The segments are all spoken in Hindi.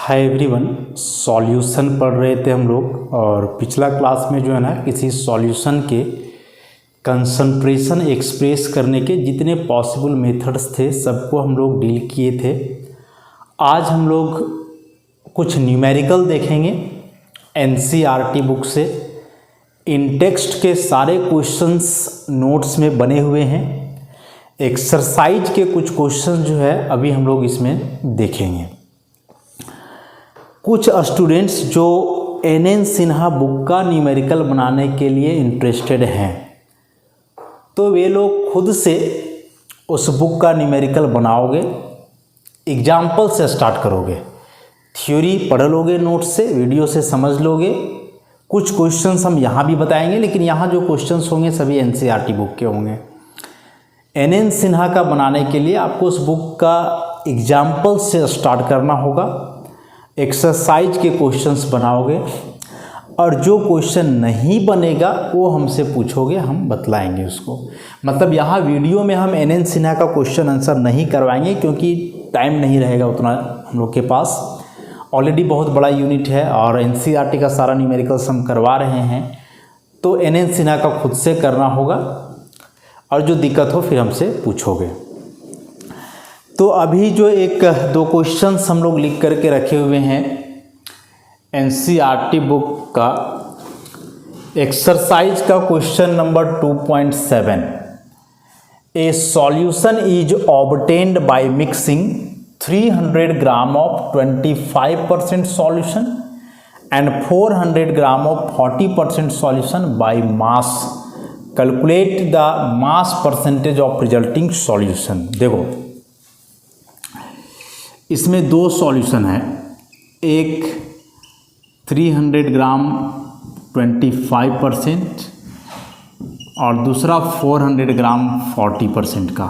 हाय एवरीवन, सॉल्यूशन पढ़ रहे थे हम लोग। और पिछला क्लास में जो है ना किसी सॉल्यूशन के कंसंट्रेशन एक्सप्रेस करने के जितने पॉसिबल मेथड्स थे सबको हम लोग डील किए थे। आज हम लोग कुछ न्यूमेरिकल देखेंगे एनसीईआरटी बुक से। इन टेक्स्ट के सारे क्वेश्चंस नोट्स में बने हुए हैं। एक्सरसाइज के कुछ क्वेश्चन जो है अभी हम लोग इसमें देखेंगे। कुछ स्टूडेंट्स जो एन सिन्हा बुक का न्यूमेरिकल बनाने के लिए इंटरेस्टेड हैं तो वे लोग खुद से उस बुक का न्यूमेरिकल बनाओगे, एग्जाम्पल से स्टार्ट करोगे, थ्योरी पढ़ लोगे, नोट से वीडियो से समझ लोगे। कुछ क्वेश्चंस हम यहाँ भी बताएंगे, लेकिन यहाँ जो क्वेश्चंस होंगे सभी एनसीईआरटी बुक के होंगे। एन सिन्हा का बनाने के लिए आपको उस बुक का एग्जाम्पल से स्टार्ट करना होगा। एक्सरसाइज के क्वेश्चंस बनाओगे और जो क्वेश्चन नहीं बनेगा वो हमसे पूछोगे, हम बतलाएंगे उसको। मतलब यहाँ वीडियो में हम एन सिन्हा का क्वेश्चन आंसर नहीं करवाएंगे क्योंकि टाइम नहीं रहेगा उतना हम लोग के पास। ऑलरेडी बहुत बड़ा यूनिट है और एनसीईआरटी का सारा न्यूमेरिकल्स हम करवा रहे हैं, तो एन सिन्हा का खुद से करना होगा और जो दिक्कत हो फिर हमसे पूछोगे। तो अभी जो एक दो क्वेश्चंस हम लोग लिख करके रखे हुए हैं एनसीईआरटी बुक का, एक्सरसाइज का question number 2.7। A solution is obtained by mixing 300 gram of 25% solution and 400 gram of 40% solution by mass. Calculate the mass percentage of resulting solution. देखो इसमें दो सॉल्यूशन है, एक 300 ग्राम 25% और दूसरा 400 ग्राम 40% का।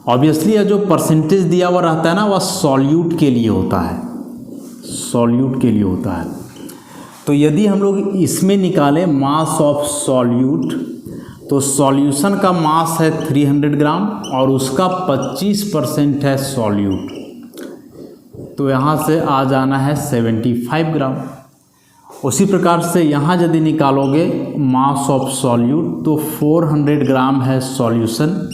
ऑब्वियसली यह जो परसेंटेज दिया हुआ रहता है ना वह सॉल्यूट के लिए होता है, सॉल्यूट के लिए होता है। तो यदि हम लोग इसमें निकालें मास ऑफ सॉल्यूट, तो सॉल्यूशन का मास है 300 ग्राम और उसका 25% है सॉल्यूट, तो यहाँ से आ जाना है 75 ग्राम। उसी प्रकार से यहाँ यदि निकालोगे मास ऑफ सॉल्यूट तो 400 ग्राम है सॉल्यूशन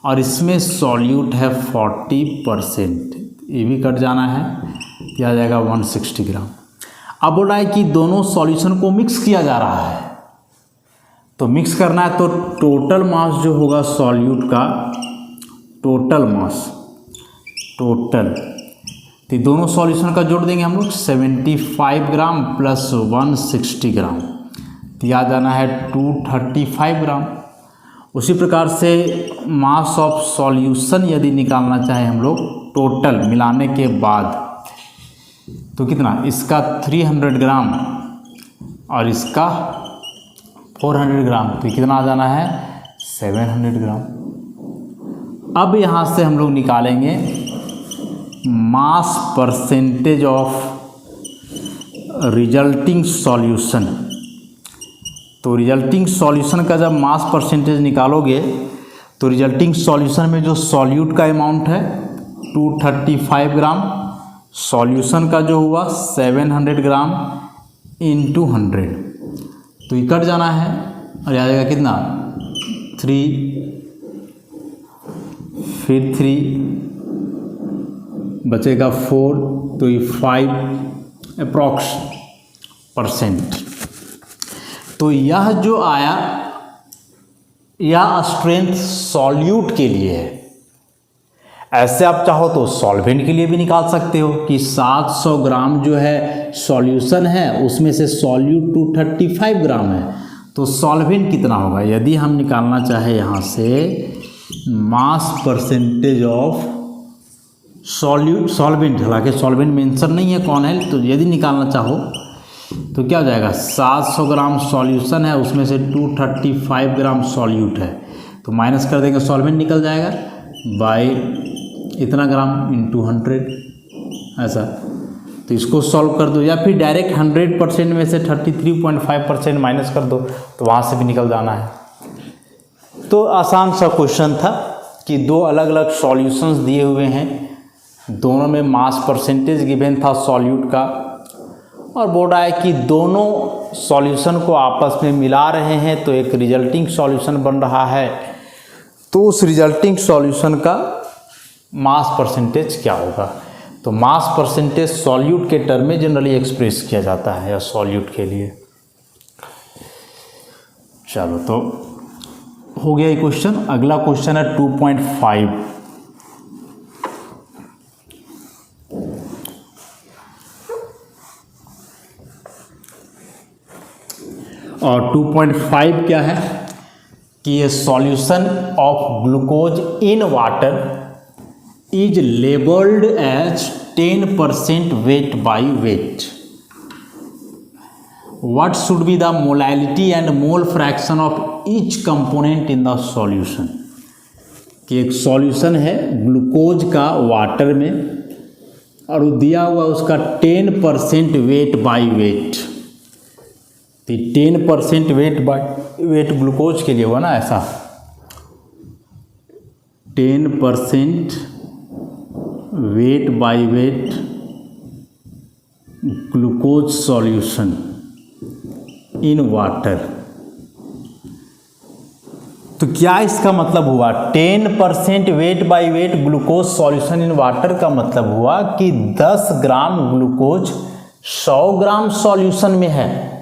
और इसमें सॉल्यूट है 40%, ये भी कट जाना है, यह आ जाएगा 160 ग्राम। अब बोल रहा है कि दोनों सॉल्यूशन को मिक्स किया जा रहा है, तो मिक्स करना है तो टोटल मास जो होगा सॉल्यूट का, टोटल मास, टोटल, तो दोनों सॉल्यूशन का जोड़ देंगे हम लोग 75 ग्राम प्लस 160 ग्राम, तो याद आना है 235 ग्राम। उसी प्रकार से मास ऑफ सॉल्यूशन यदि निकालना चाहे हम लोग टोटल मिलाने के बाद, तो कितना, इसका 300 ग्राम और इसका 400 ग्राम, तो कितना आ जाना है 700 ग्राम। अब यहाँ से हम लोग निकालेंगे mass percentage of resulting solution. तो रिजल्टिंग सॉल्यूशन का जब मास परसेंटेज निकालोगे तो रिजल्टिंग सॉल्यूशन में जो सॉल्यूट का अमाउंट है 235 ग्राम, सॉल्यूशन का जो हुआ 700 ग्राम इंटू 100, तो ये कट जाना है और आ जाएगा कितना 3, फिर 3 बचेगा 4, तो ये 5 अप्रॉक्स %। तो यह जो आया यह स्ट्रेंथ सॉल्यूट के लिए है। ऐसे आप चाहो तो सॉल्वेंट के लिए भी निकाल सकते हो कि 700 ग्राम जो है सॉल्यूशन है उसमें से सॉल्यूट 235 ग्राम है, तो सॉल्वेंट कितना होगा। यदि हम निकालना चाहे यहाँ से मास परसेंटेज ऑफ सॉल्वेंट, हालांकि सॉल्वेंट मेंशन नहीं है कौन है, तो यदि निकालना चाहो तो क्या हो जाएगा 700 ग्राम सॉल्यूशन है उसमें से 235 ग्राम सॉल्यूट है, तो माइनस कर देंगे सॉल्वेंट निकल जाएगा बाय इतना ग्राम इंटू 100 ऐसा। तो इसको सॉल्व कर दो या फिर डायरेक्ट 100% में से 33.5% माइनस कर दो, तो वहाँ से भी निकल जाना है। तो आसान सा क्वेश्चन था कि दो अलग अलग सॉल्यूशंस दिए हुए हैं दोनों में मास परसेंटेज गिवन था सॉल्यूट का, और बोल रहा है कि दोनों सॉल्यूशन को आपस में मिला रहे हैं तो एक रिजल्टिंग सॉल्यूशन बन रहा है, तो उस रिजल्टिंग सॉल्यूशन का मास परसेंटेज क्या होगा। तो मास परसेंटेज सॉल्यूट के टर्म में जनरली एक्सप्रेस किया जाता है या सॉल्यूट के लिए। चलो तो हो गया ये क्वेश्चन। अगला क्वेश्चन है 2.5। और 2.5 क्या है कि ये solution of glucose in water is labelled as 10% weight by weight. What should be the molality and mole fraction of each component in the solution? कि एक सॉल्यूशन है ग्लूकोज का वाटर में और वो दिया हुआ उसका 10% वेट बाई वेट। तो 10% वेट बाई वेट ग्लूकोज के लिए हुआ ना, ऐसा 10% weight by wait glucose solution in water. तो क्या इसका मतलब हुआ 10% weight by wait glucose solution in water का मतलब हुआ कि 10 ग्राम ग्लूकोज 100 ग्राम सॉल्यूशन में है।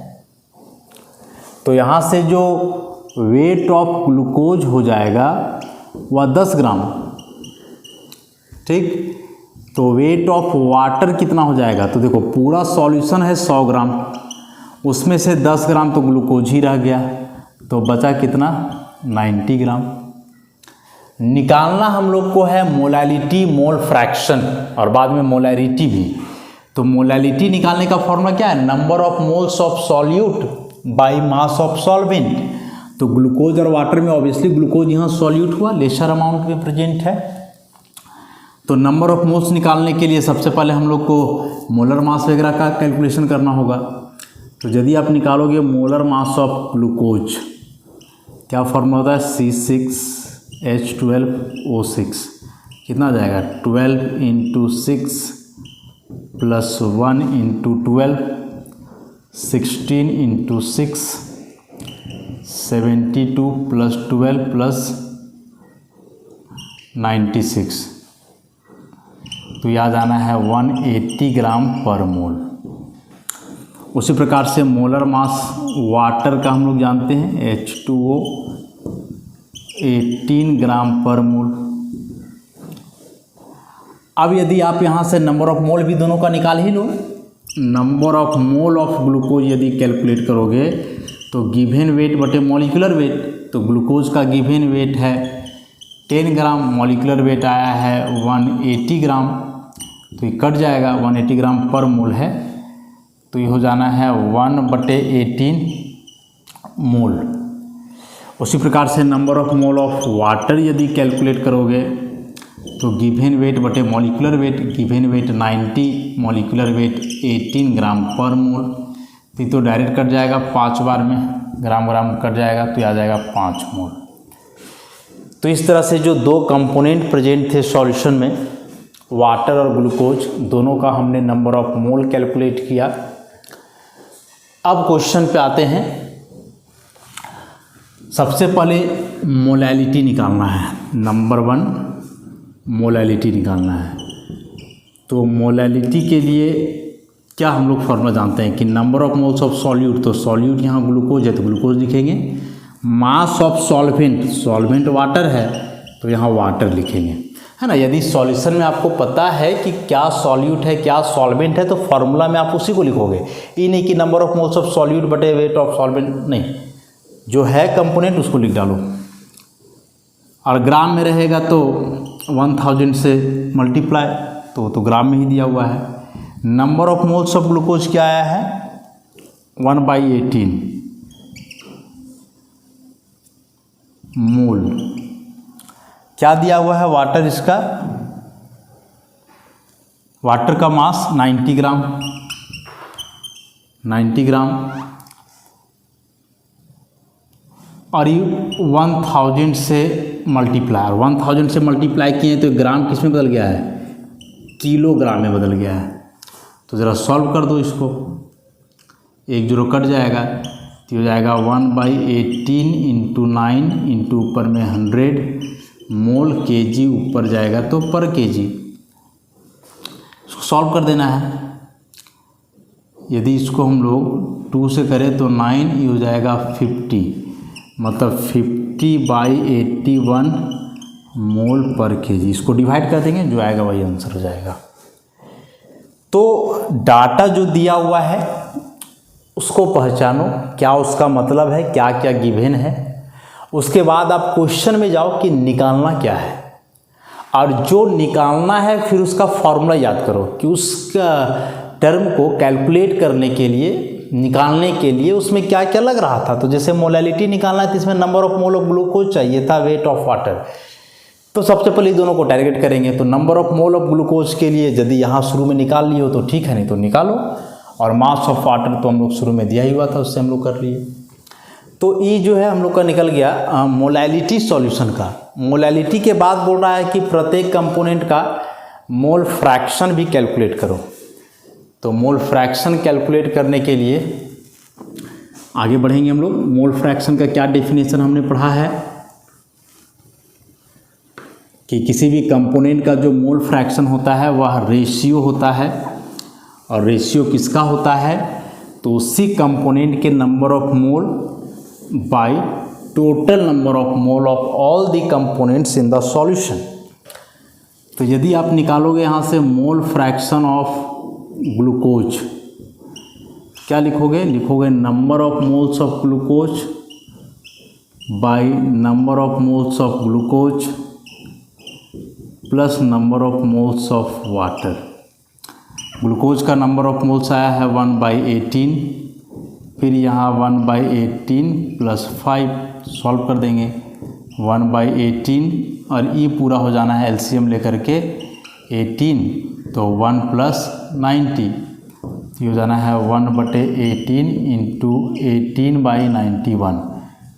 तो यहाँ से जो वेट ऑफ ग्लूकोज हो जाएगा वह 10 ग्राम, ठीक। तो वेट ऑफ वाटर कितना हो जाएगा, तो देखो पूरा सॉल्यूशन है 100 ग्राम, उसमें से 10 ग्राम तो ग्लूकोज ही रह गया, तो बचा कितना 90 ग्राम। निकालना हम लोग को है मोलैलिटी मोल फ्रैक्शन और बाद में मोलैरिटी भी। तो मोलैलिटी निकालने का फॉर्मूला क्या है, number of moles of solute by mass of solvent. तो ग्लूकोज और वाटर में ऑब्वियसली ग्लूकोज यहाँ सॉल्यूट हुआ, लेसर अमाउंट में प्रेजेंट है। तो नंबर ऑफ मोल्स निकालने के लिए सबसे पहले हम लोग को मोलर मास वगैरह का कैलकुलेशन करना होगा। तो यदि आप निकालोगे मोलर मास ऑफ ग्लूकोज, क्या फॉर्मूला होता है C6H12O6, कितना आ जाएगा 12 × 6 + 1 × 12 16 × 6 72 + 12 + 96। तो याद आना है 180 ग्राम पर मोल। उसी प्रकार से मोलर मास वाटर का हम लोग जानते हैं H2O 18 ग्राम पर मोल। अब यदि आप यहाँ से नंबर ऑफ मोल भी दोनों का निकाल ही लो, number of mole of glucose यदि कैलकुलेट करोगे तो गिवन वेट बटे मॉलिक्यूलर वेट, तो ग्लूकोज का गिवन वेट है 10 ग्राम, मॉलिक्यूलर वेट आया है 180 ग्राम, तो ये कट जाएगा 180 ग्राम पर मोल है, तो ये हो जाना है 1/18 मोल। उसी प्रकार से number of mole of water यदि कैलकुलेट करोगे तो गिवन वेट बटे molecular weight, given wait 90, molecular weight 18 ग्राम पर मोल, तो डायरेक्ट कट जाएगा 5 बार में, ग्राम ग्राम कट जाएगा तो आ जाएगा 5 मोल। तो इस तरह से जो दो कंपोनेंट प्रेजेंट थे सॉल्यूशन में, वाटर और ग्लूकोज, दोनों का हमने नंबर ऑफ मोल कैलकुलेट किया। अब क्वेश्चन पे आते हैं। सबसे पहले मोलैलिटी निकालना है, नंबर 1 मोलैलिटी निकालना है। तो मोलैलिटी के लिए क्या हम लोग फॉर्मूला जानते हैं कि number of moles of solute, तो सॉल्यूट यहाँ ग्लूकोज है तो ग्लूकोज लिखेंगे, mass of solvent, solvent water है तो यहाँ वाटर लिखेंगे, है ना। यदि सॉल्यूशन में आपको पता है कि क्या सॉल्यूट है क्या सॉल्वेंट है तो फॉर्मूला में आप उसी को लिखोगे, ये नहीं कि number of moles of solute बटे वेट ऑफ सॉल्वेंट, नहीं, जो है कंपोनेंट उसको लिख डालो। और ग्राम में रहेगा तो 1000 से मल्टीप्लाई, तो ग्राम में ही दिया हुआ है। Number of moles of glucose क्या आया है 1/18 मोल। क्या दिया हुआ है वाटर, इसका वाटर का मास 90 ग्राम, 90 ग्राम, और ये 1000 से मल्टीप्लाई, और 1000 से मल्टीप्लाई किए तो ग्राम किस में बदल गया है, किलोग्राम में बदल गया है। तो ज़रा सॉल्व कर दो इसको, 1 0 कट जाएगा तो हो जाएगा 1/18 इंटू 9 इंटू ऊपर में 100 मोल केजी ऊपर जाएगा तो पर केजी। इसको सॉल्व कर देना है। यदि इसको हम लोग 2 से करें तो 9 ये हो जाएगा 50, मतलब 50/81 मोल पर केजी। इसको डिवाइड कर देंगे, जो आएगा वही आंसर हो जाएगा। तो डाटा जो दिया हुआ है उसको पहचानो, क्या उसका मतलब है, क्या क्या गिवन है। उसके बाद आप क्वेश्चन में जाओ कि निकालना क्या है, और जो निकालना है फिर उसका फॉर्मूला याद करो कि उसका टर्म को कैलकुलेट करने के लिए, निकालने के लिए उसमें क्या क्या लग रहा था। तो जैसे मोलैलिटी निकालना है तो इसमें number of mole of glucose चाहिए था, वेट ऑफ वाटर। तो सबसे पहले दोनों को टारगेट करेंगे। तो number of mole of glucose के लिए यदि यहाँ शुरू में निकाल लिए हो तो ठीक है, नहीं तो निकालो। और मास ऑफ वाटर तो हम लोग शुरू में दिया ही हुआ था, उससे हम लोग कर लिए। तो ये जो है हम लोग का निकल गया मोलैलिटी सॉल्यूशन का। मोलैलिटी के बाद बोल रहा है कि प्रत्येक कंपोनेंट का मोल फ्रैक्शन भी कैलकुलेट करो। तो मोल फ्रैक्शन कैलकुलेट करने के लिए आगे बढ़ेंगे हम लोग। मोल फ्रैक्शन का क्या डेफिनेशन हमने पढ़ा है कि किसी भी कंपोनेंट का जो मोल फ्रैक्शन होता है वह रेशियो होता है। और रेशियो किसका होता है, तो उसी कंपोनेंट के number of mole by total number of mole of all the components in the solution. तो यदि आप निकालोगे यहाँ से मोल फ्रैक्शन ऑफ ग्लूकोज, क्या लिखोगे, लिखोगे number of moles of glucose by number of moles of glucose plus number of moles of water. Glucose का नंबर ऑफ मोल्स आया है 1/18, फिर यहाँ 1/18 प्लस 5 सॉल्व कर देंगे 1/18, और ये पूरा हो जाना है एलसीएम लेकर के 18, तो 1 + 90 ये हो जाना है 1/18 इंटू 18/91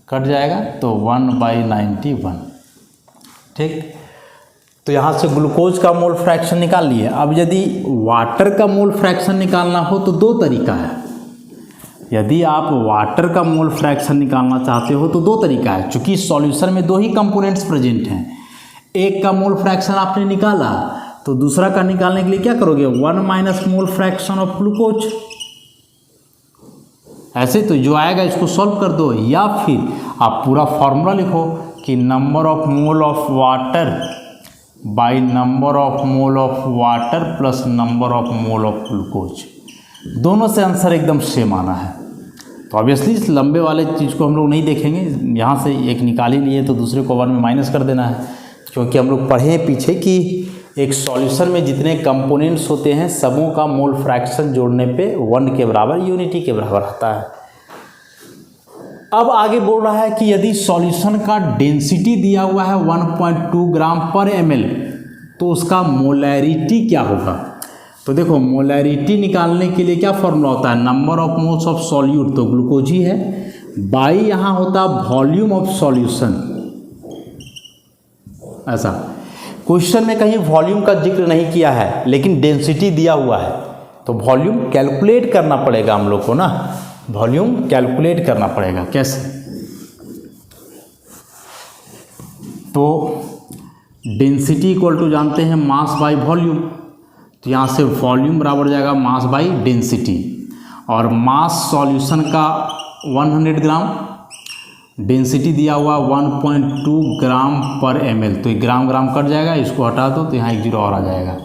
कट जाएगा तो 1/91। ठीक, तो यहाँ से ग्लूकोज का मोल फ्रैक्शन निकाल लिए। अब यदि वाटर का मोल फ्रैक्शन निकालना हो तो 2 तरीका है। यदि आप वाटर का मोल फ्रैक्शन निकालना चाहते हो तो 2 तरीका है। चूँकि सॉल्यूशन में 2 ही कंपोनेंट्स प्रेजेंट हैं, एक का मोल फ्रैक्शन आपने निकाला तो दूसरा का निकालने के लिए क्या करोगे, 1 - मोल फ्रैक्शन ऑफ ग्लूकोज। ऐसे तो जो आएगा इसको सॉल्व कर दो, या फिर आप पूरा फॉर्मूला लिखो कि number of mole of water by number of mole of water plus number of mole of glucose. दोनों से आंसर एकदम सेम आना है। तो ऑब्वियसली इस लंबे वाले चीज़ को हम लोग नहीं देखेंगे, यहाँ से एक निकाल ही लिए तो दूसरे को 1 में माइनस कर देना है, क्योंकि हम लोग पढ़े हैं पीछे कि एक सॉल्यूशन में जितने कंपोनेंट्स होते हैं सबों का मोल फ्रैक्शन जोड़ने पे 1 के बराबर, यूनिटी के बराबर आता है। अब आगे बोल रहा है कि यदि सॉल्यूशन का डेंसिटी दिया हुआ है 1.2 ग्राम पर ml, तो उसका मोलैरिटी क्या होगा। तो देखो मोलैरिटी निकालने के लिए क्या फॉर्मूला होता है, number of moles of solute तो ग्लूकोज ही है, बाई यहाँ होता वॉल्यूम ऑफ सॉल्यूशन। ऐसा क्वेश्चन में कहीं वॉल्यूम का जिक्र नहीं किया है, लेकिन डेंसिटी दिया हुआ है, तो वॉल्यूम कैलकुलेट करना पड़ेगा हम लोग को ना, वॉल्यूम कैलकुलेट करना पड़ेगा। कैसे, तो डेंसिटी इक्वल टू जानते हैं मास बाय वॉल्यूम, तो यहाँ से वॉल्यूम बराबर जाएगा मास बाय डेंसिटी, और मास सॉल्यूशन का 100 ग्राम, डेंसिटी दिया हुआ 1.2 ग्राम पर ml, तो ये ग्राम ग्राम कट जाएगा, इसको हटा दो तो यहाँ 1 0 और आ जाएगा,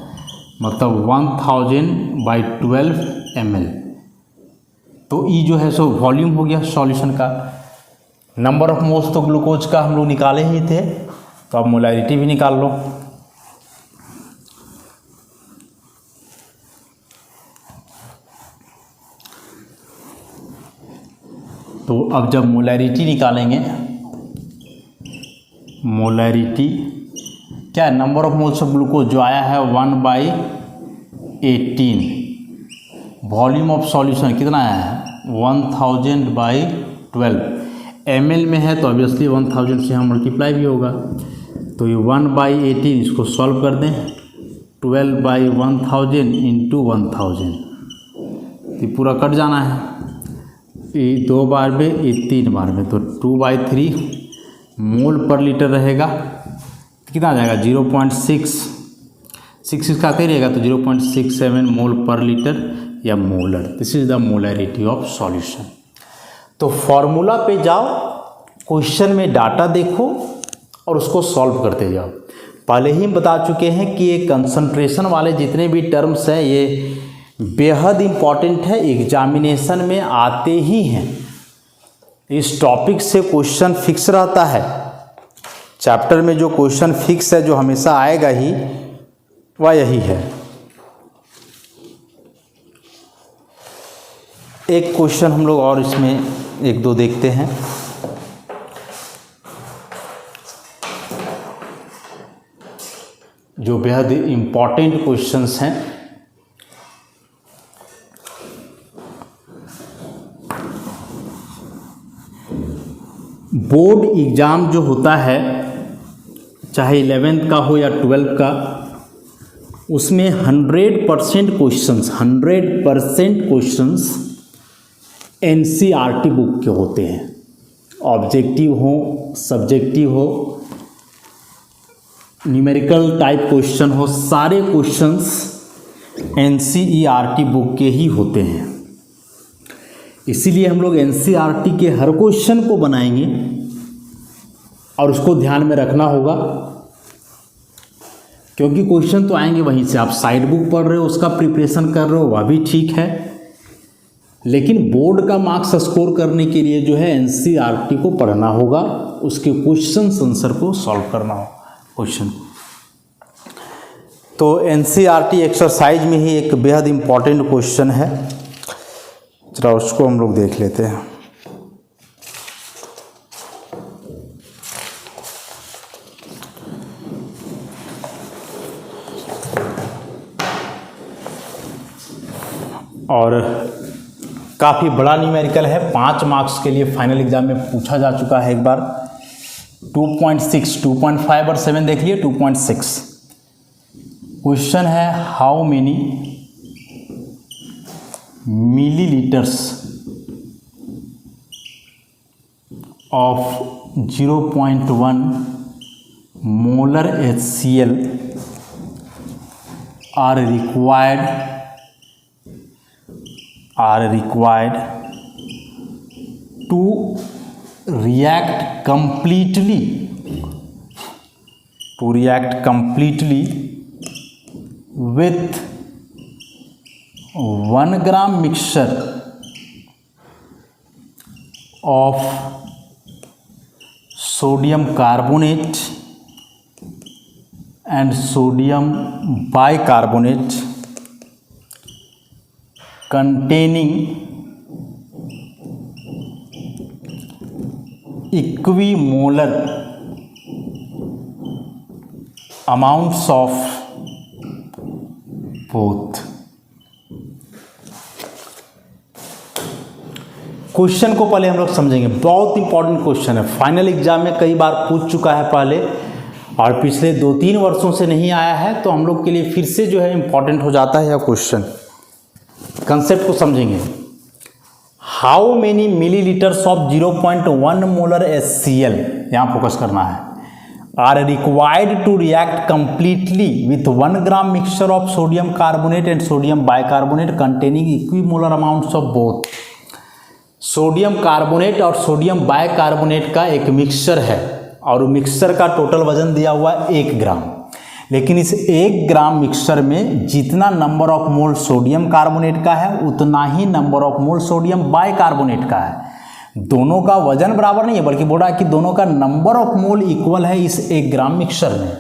मतलब 1000/12 ml। तो ई जो है सो वॉल्यूम हो गया सॉल्यूशन का। नंबर ऑफ मोल्स तो ग्लूकोज का हम लोग निकाले ही थे, तो अब मोलैरिटी भी निकाल लो। तो अब जब मोलैरिटी निकालेंगे, मोलैरिटी क्या है, number of moles of glucose जो आया है 1/18, वॉल्यूम ऑफ सॉल्यूशन कितना आया है 1000/12 ml में है, तो ऑब्वियसली 1000 से यहाँ मल्टीप्लाई भी होगा, तो ये 1/18 इसको सॉल्व कर दें 12/1000 इंटू 1000, ये पूरा कट जाना है, ये 2 बार में, ये 3 बार में, तो 2/3 मोल पर लीटर रहेगा। कितना आ जाएगा 0.6 का आते रहेगा, तो 0.67 मोल पर लीटर या molar. This is the molarity of solution. तो फॉर्मूला पे जाओ, क्वेश्चन में डाटा देखो और उसको सॉल्व करते जाओ। पहले ही बता चुके हैं कि ये कंसंट्रेशन वाले जितने भी टर्म्स हैं ये बेहद इम्पॉर्टेंट है, एग्जामिनेशन में आते ही हैं। इस टॉपिक से क्वेश्चन फिक्स रहता है, चैप्टर में जो क्वेश्चन फिक्स है, जो हमेशा आएगा ही, वह यही है। एक क्वेश्चन हम लोग और इसमें 1-2 देखते हैं। जो बेहद इम्पॉर्टेंट क्वेश्चंस हैं। बोर्ड एग्ज़ाम जो होता है, चाहे 11th का हो या 12th का, उसमें 100% क्वेश्चंस NCERT बुक के होते हैं। ऑब्जेक्टिव हो, सब्जेक्टिव हो, न्यूमेरिकल टाइप क्वेश्चन हो, सारे क्वेश्चंस NCERT बुक के ही होते हैं। इसीलिए हम लोग NCERT के हर क्वेश्चन को बनाएंगे और उसको ध्यान में रखना होगा, क्योंकि क्वेश्चन तो आएंगे वहीं से। आप साइड बुक पढ़ रहे हो, उसका प्रिपरेशन कर रहे हो, वह भी ठीक है, लेकिन बोर्ड का मार्क्स स्कोर करने के लिए जो है NCERT को पढ़ना होगा, उसके क्वेश्चन आंसर को सॉल्व करना होगा क्वेश्चन। तो NCERT एक्सरसाइज में ही एक बेहद इम्पॉर्टेंट क्वेश्चन है, जरा उसको हम लोग देख लेते हैं। और काफ़ी बड़ा न्यूमेरिकल है, 5 मार्क्स के लिए फाइनल एग्जाम में पूछा जा चुका है एक बार। 2.6, 2.5 और 7 देख लिए। 2.6 क्वेश्चन है, how many millilitres of 0.1 molar HCl are required to react completely with 1 gram mixture of sodium carbonate and sodium bicarbonate containing equimolar amounts of both। Question को पहले हम लोग समझेंगे, बहुत इंपॉर्टेंट क्वेश्चन है, फाइनल एग्जाम में कई बार पूछ चुका है पहले, और पिछले 2-3 वर्षों से नहीं आया है, तो हम लोग के लिए फिर से जो है इंपॉर्टेंट हो जाता है यह क्वेश्चन। कंसेप्ट को समझेंगे। How many millilitres of 0.1 molar HCl, यहाँ फोकस करना है, are required to react completely with 1 gram mixture of sodium carbonate and sodium bicarbonate containing equimolar amounts of both. Sodium carbonate और सोडियम बाइकार्बोनेट का एक मिक्सचर है, और मिक्सचर का टोटल वजन दिया हुआ है 1 ग्राम, लेकिन इस 1 ग्राम मिक्सचर में जितना number of mole sodium carbonate का है उतना ही number of mole sodium bicarbonate का है। दोनों का वजन बराबर नहीं है, बल्कि बोला कि दोनों का नंबर ऑफ मोल इक्वल है इस 1 ग्राम मिक्सचर में।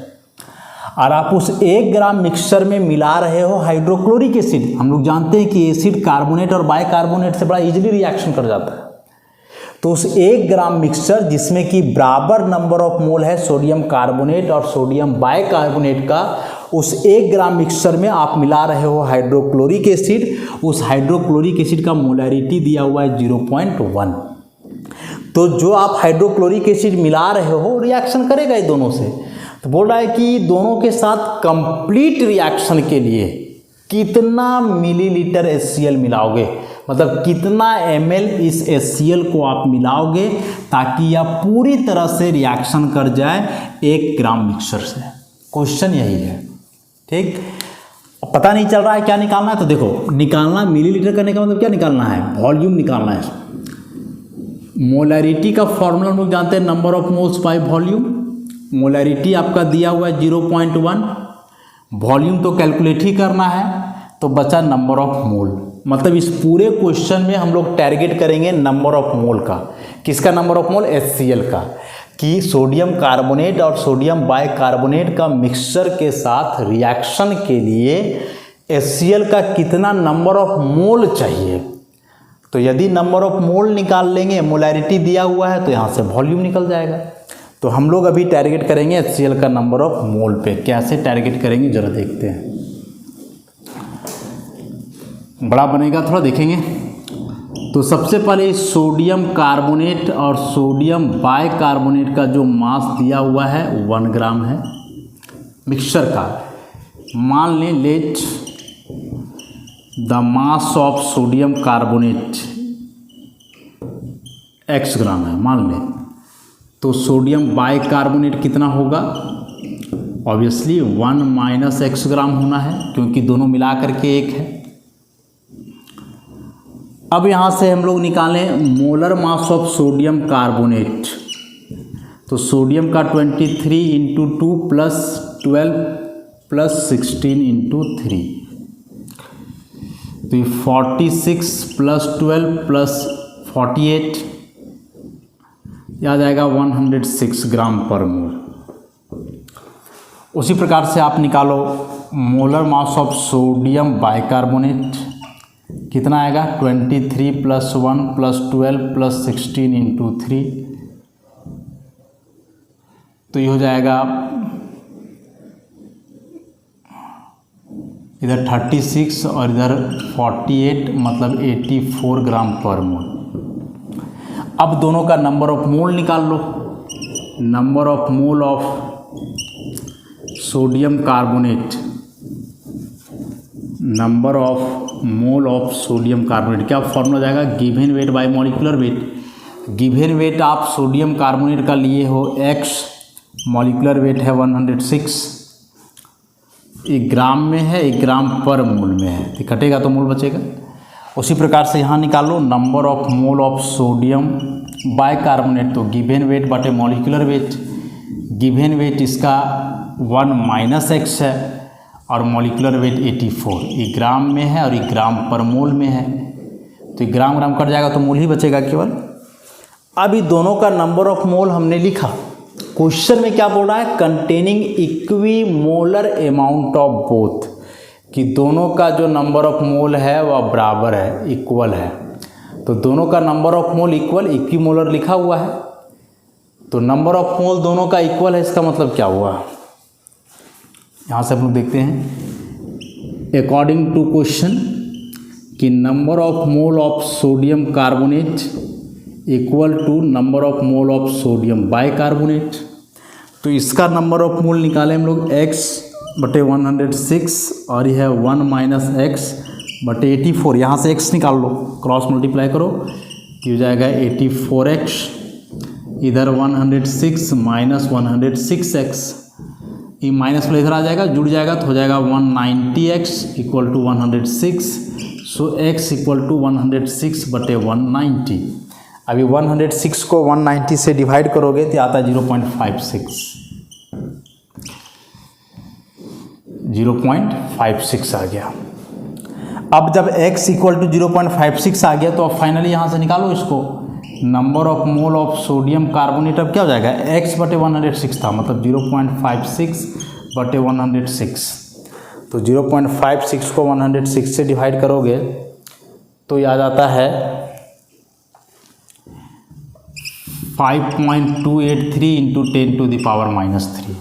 और आप उस 1 ग्राम मिक्सचर में मिला रहे हो हाइड्रोक्लोरिक एसिड। हम लोग जानते हैं कि एसिड कार्बोनेट और बाइकार्बोनेट से बड़ा इजीली रिएक्शन कर जाता है। तो उस 1 ग्राम मिक्सचर जिसमें कि बराबर नंबर ऑफ मोल है सोडियम कार्बोनेट और सोडियम बाइकार्बोनेट का, उस 1 ग्राम मिक्सचर में आप मिला रहे हो हाइड्रोक्लोरिक एसिड। उस हाइड्रोक्लोरिक एसिड का मोलैरिटी दिया हुआ है 0.1। तो जो आप हाइड्रोक्लोरिक एसिड मिला रहे हो रिएक्शन करेगा ये दोनों से, तो बोल रहा है कि दोनों के साथ कंप्लीट रिएक्शन के लिए कितना मिलीलीटर HCl मिलाओगे, मतलब कितना ml इस HCl को आप मिलाओगे ताकि यह पूरी तरह से रिएक्शन कर जाए 1 ग्राम मिक्सचर से। क्वेश्चन यही है, ठीक। पता नहीं चल रहा है क्या निकालना है, तो देखो निकालना, मिलीलीटर करने का मतलब क्या निकालना है, वॉल्यूम निकालना है। मोलैरिटी का फॉर्मूला हम लोग जानते हैं, number of moles by volume. Molarity आपका दिया हुआ है 0.1, वॉल्यूम तो कैलकुलेट ही करना है, तो बचा नंबर ऑफ मोल। मतलब इस पूरे क्वेश्चन में हम लोग टारगेट करेंगे नंबर ऑफ मोल का। किसका नंबर ऑफ मोल, HCl का, कि सोडियम कार्बोनेट और सोडियम बाइकार्बोनेट का मिक्सचर के साथ रिएक्शन के लिए HCl का कितना नंबर ऑफ मोल चाहिए। तो यदि नंबर ऑफ मोल निकाल लेंगे, मोलैरिटी दिया हुआ है, तो यहाँ से वॉल्यूम निकल जाएगा। तो हम लोग अभी टारगेट करेंगे HCl का नंबर ऑफ मोल पे। कैसे टारगेट करेंगे जरा देखते हैं, बड़ा बनेगा थोड़ा, देखेंगे। तो सबसे पहले सोडियम कार्बोनेट और सोडियम बाइकार्बोनेट का जो मास दिया हुआ है 1 ग्राम है मिक्सचर का। मान लें let the mass of sodium carbonate x ग्राम है, मान लें। तो सोडियम बाइकार्बोनेट कितना होगा, ऑब्वियसली 1 - x ग्राम होना है, क्योंकि दोनों मिला करके 1 है। अब यहाँ से हम लोग निकालें molar mass of sodium carbonate. तो सोडियम का 23 × 2 + 12 + 16 × 3, तो ये 46 + 12 + 48 आ जाएगा 106 ग्राम पर मोल। उसी प्रकार से आप निकालो molar mass of sodium bicarbonate, कितना आएगा 23 + 1 + 12 + 16 × 3, तो ये हो जाएगा इधर 36 और इधर 48, मतलब 84 ग्राम पर मोल। अब दोनों का नंबर ऑफ मोल निकाल लो। Number of mole of sodium carbonate, number of mole of sodium carbonate, क्या फॉर्मूला जाएगा, given weight by molecular weight. Given weight आप सोडियम कार्बोनेट का लिए हो x, मॉलिक्यूलर वेट है 106, 1 ग्राम में है, 1 ग्राम पर मोल में है, तो कटेगा तो मोल बचेगा। उसी प्रकार से यहाँ निकालो number of mole of sodium bicarbonate, तो गिवन वेट बटे मॉलिक्यूलर वेट। गिवन वेट इसका 1 - x है और मॉलिक्यूलर वेट 84, 1 ग्राम में है और 1 ग्राम पर मोल में है, तो 1 ग्राम ग्राम कट जाएगा तो मोल ही बचेगा केवल। अभी दोनों का नंबर ऑफ मोल हमने लिखा। क्वेश्चन में क्या बोल रहा है, containing equi molar amount of both, कि दोनों का जो नंबर ऑफ मोल है वह बराबर है, इक्वल है। तो दोनों का number of mole equal, equi molar लिखा हुआ है, तो नंबर ऑफ मोल दोनों का इक्वल है, इसका मतलब क्या हुआ, यहाँ से हम लोग देखते हैं अकॉर्डिंग टू क्वेश्चन कि number of mole of sodium carbonate equal to number of mole of sodium bicarbonate. तो इसका नंबर ऑफ मोल निकाले हम लोग x बटे 106 और यह है 1 - x बटे 84, यहाँ से x निकाल लो, क्रॉस मल्टीप्लाई करो, हो जाएगा 84x, इधर 106 - 106x, ये माइनस वाला इधर आ जाएगा, जुड़ जाएगा तो हो जाएगा 190x = 106, सो x = 106 बटे 190। अभी 106 को 190 से डिवाइड करोगे तो आता है 0.56, 0.56 आ गया। अब जब x = 0.56 आ गया तो अब फाइनली यहाँ से निकालो इसको, number of mole of sodium carbonate अब क्या हो जाएगा, x बटे 106 था, मतलब 0.56 बटे 106, तो 0.56 को 106 से डिवाइड करोगे तो ये आ जाता है 5.283 × 10⁻³ -3,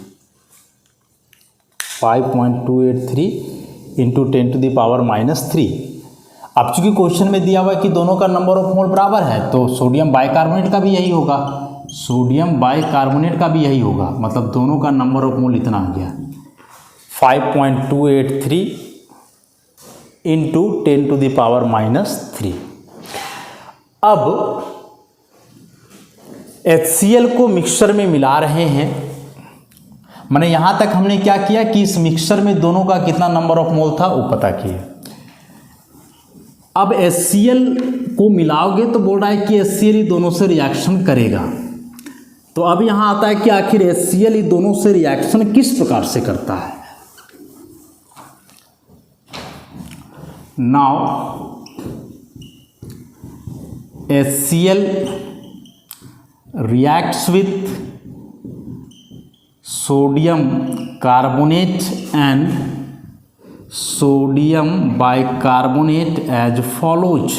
5.283 × 10⁻³ अब चूंकि क्वेश्चन में दिया हुआ है कि दोनों का नंबर ऑफ मोल बराबर है, तो सोडियम बाइकार्बोनेट का भी यही होगा, सोडियम बाइकार्बोनेट का भी यही होगा, मतलब दोनों का नंबर ऑफ मोल इतना आ गया 5.283 इंटू 10⁻³ अब HCl को मिक्सचर में मिला रहे हैं, माने यहाँ तक हमने क्या किया कि इस मिक्सचर में दोनों का कितना नंबर ऑफ मोल था वो पता किए। अब HCl को मिलाओगे तो बोल रहा है कि HCl ही दोनों से रिएक्शन करेगा। तो अब यहाँ आता है कि आखिर HCl ही दोनों से रिएक्शन किस प्रकार से करता है। Now HCl reacts with sodium carbonate and sodium bicarbonate as follows।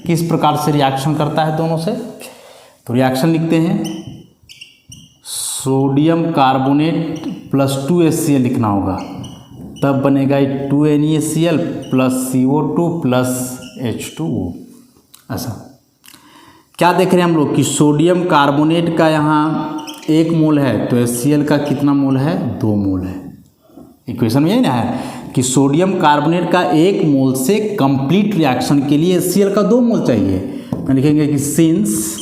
किस प्रकार से रिएक्शन करता है दोनों से, तो रिएक्शन लिखते हैं सोडियम कार्बोनेट प्लस 2HCl लिखना होगा, तब बनेगा 2NaCl plus CO2 plus H2O। ऐसा क्या देख रहे हैं हम लोग कि सोडियम कार्बोनेट का यहाँ 1 मोल है तो HCl का कितना मोल है, 2 मोल है। इक्वेशन में यही ना है कि सोडियम कार्बोनेट का 1 मोल से कंप्लीट रिएक्शन के लिए HCl का 2 मोल चाहिए। तो लिखेंगे कि since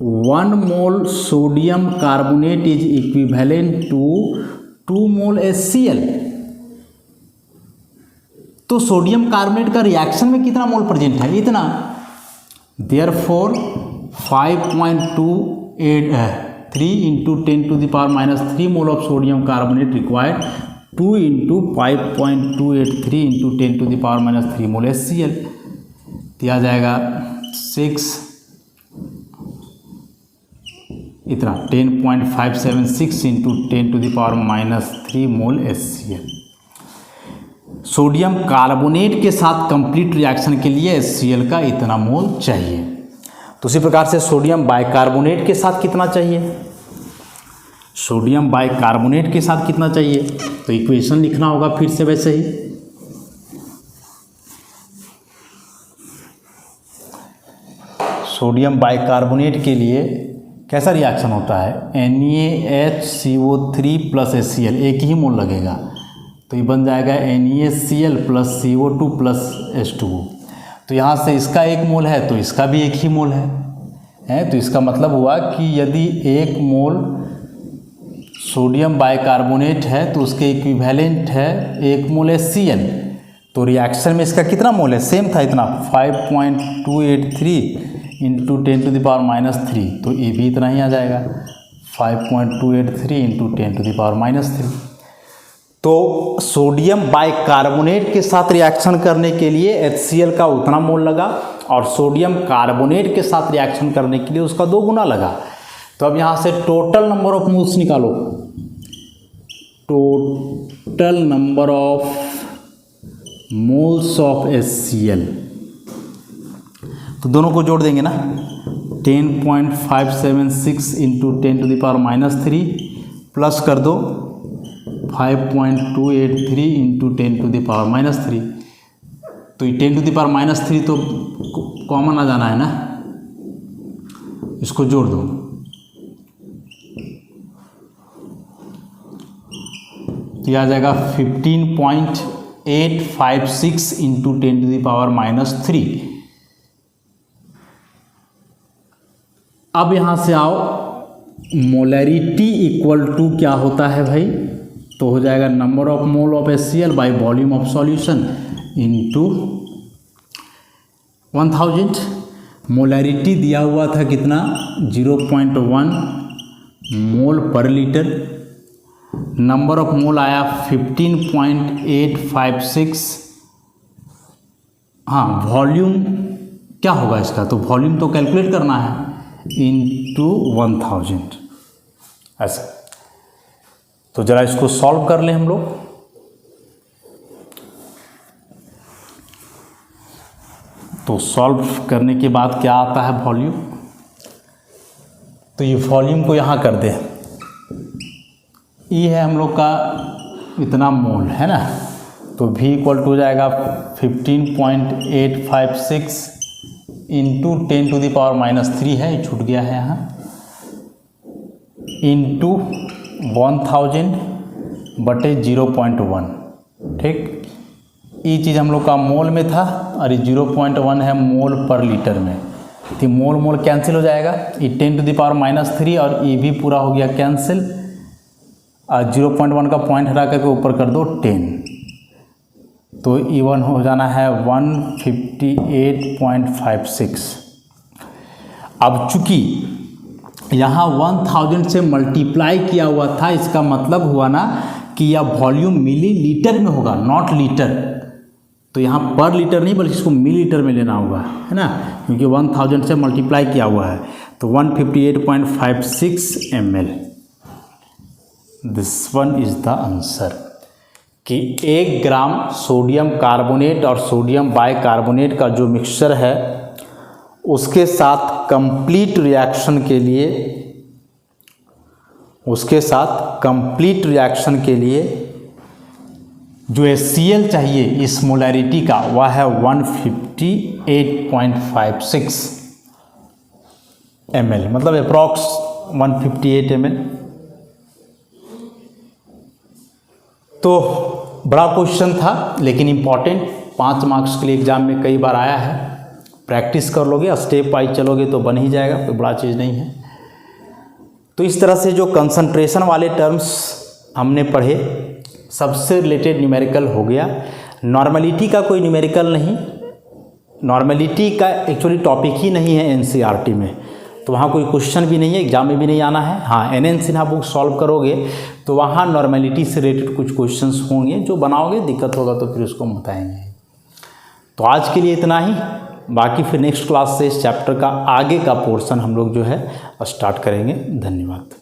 1 mole sodium carbonate is equivalent to 2 mole HCl, तो सोडियम कार्बोनेट का रिएक्शन में कितना मोल प्रेजेंट है, इतना। Therefore 5.283 into 10⁻³ mole of sodium carbonate required 2 into 5.283 into 10⁻³ mole HCl दिया जाएगा 6 इतना 10.576 into 10⁻³ mole HCl। Sodium carbonate के साथ कंप्लीट रिएक्शन के लिए HCl का इतना मोल चाहिए। तो उसी प्रकार से सोडियम बाइकार्बोनेट के साथ कितना चाहिए, सोडियम बाइकार्बोनेट के साथ कितना चाहिए, तो इक्वेशन लिखना होगा फिर से वैसे ही। सोडियम बाइकार्बोनेट के लिए कैसा रिएक्शन होता है, NaHCO3 प्लस HCl, एक ही मोल लगेगा तो ये बन जाएगा NaCl plus CO2 plus H2O। तो यहाँ से इसका 1 मोल है तो इसका भी 1 ही मोल है। तो इसका मतलब हुआ कि यदि 1 मोल सोडियम बाइकार्बोनेट है तो उसके इक्विवेलेंट है 1 मोल HCl, तो रिएक्शन में इसका कितना मोल है, सेम था इतना 5.283 इंटू 10⁻³ तो ये भी इतना ही आ जाएगा 5.283 इंटू 10⁻³। तो सोडियम बाइकार्बोनेट के साथ रिएक्शन करने के लिए HCl का उतना मोल लगा और सोडियम कार्बोनेट के साथ रिएक्शन करने के लिए उसका 2 गुना लगा। तो अब यहाँ से टोटल नंबर ऑफ मोल्स निकालो, total number of moles of HCl, तो दोनों को जोड़ देंगे ना 10.576 इंटू 10⁻³ प्लस कर दो 5.283 इंटू 10⁻³, तो ये 10⁻³ तो कॉमन आ जाना है ना, इसको जोड़ दो तो यह आ जाएगा 15.856 इंटू 10⁻³ अब यहाँ से आओ, मोलैरिटी इक्वल टू क्या होता है भाई, तो हो जाएगा number of mole of HCl by volume of solution into 1000। Molarity दिया हुआ था कितना 0.1 मोल पर लीटर, नंबर ऑफ मोल आया 15.856। हाँ वॉल्यूम क्या होगा इसका, तो वॉल्यूम तो कैलकुलेट करना है इनटू 1000 ऐसा। तो जरा इसको सॉल्व कर लें हम लोग। तो सॉल्व करने के बाद क्या आता है वॉल्यूम, तो ये वॉल्यूम को यहाँ कर दें, ये है हम लोग का इतना मोल है ना, तो V इक्वल टू हो जाएगा 15.856 इंटू 10⁻³ है, ये छूट गया है यहाँ, इंटू 1000 बटे 0.1, ठीक। ये चीज़ हम लोग का मोल में था और ये 0.1 है मोल पर लीटर में, तो मोल मोल कैंसिल हो जाएगा, ये 10⁻³ और ये भी पूरा हो गया कैंसिल, और 0.1 का पॉइंट हटा करके ऊपर कर दो 10, तो इवन हो जाना है 158.56। अब चूंकि यहाँ 1000 से मल्टीप्लाई किया हुआ था, इसका मतलब हुआ ना कि यह वॉल्यूम मिलीलीटर में होगा, नॉट लीटर, तो यहाँ पर लीटर नहीं बल्कि इसको मिलीलीटर में लेना होगा, है ना, क्योंकि 1000 से मल्टीप्लाई किया हुआ है, तो 158.56 ml। This one is the answer कि 1 ग्राम सोडियम कार्बोनेट और सोडियम बाइकार्बोनेट का जो मिक्सचर है उसके साथ कंप्लीट रिएक्शन के लिए जो HCl चाहिए इस मोलैरिटी का वह है 158.56 ml, मतलब अप्रॉक्स 158 ml। तो बड़ा क्वेश्चन था लेकिन इम्पॉर्टेंट, 5 मार्क्स के लिए एग्जाम में कई बार आया है, प्रैक्टिस कर लोगे, स्टेप वाइज चलोगे तो बन ही जाएगा, कोई बड़ा चीज़ नहीं है। तो इस तरह से जो कंसंट्रेशन वाले टर्म्स हमने पढ़े सबसे रिलेटेड न्यूमेरिकल हो गया। नॉर्मलिटी का कोई न्यूमेरिकल नहीं, नॉर्मलिटी का एक्चुअली टॉपिक ही नहीं है एनसीईआरटी में, तो वहाँ कोई क्वेश्चन भी नहीं है, एग्जाम में भी नहीं आना है। हाँ, NN सिन्हा बुक सॉल्व करोगे तो वहाँ नॉर्मलिटी से रिलेटेड कुछ क्वेश्चंस होंगे, जो बनाओगे दिक्कत होगा तो फिर उसको हम बताएंगे। तो आज के लिए इतना ही, बाकी फिर नेक्स्ट क्लास से इस चैप्टर का आगे का पोर्शन हम लोग जो है स्टार्ट करेंगे। धन्यवाद।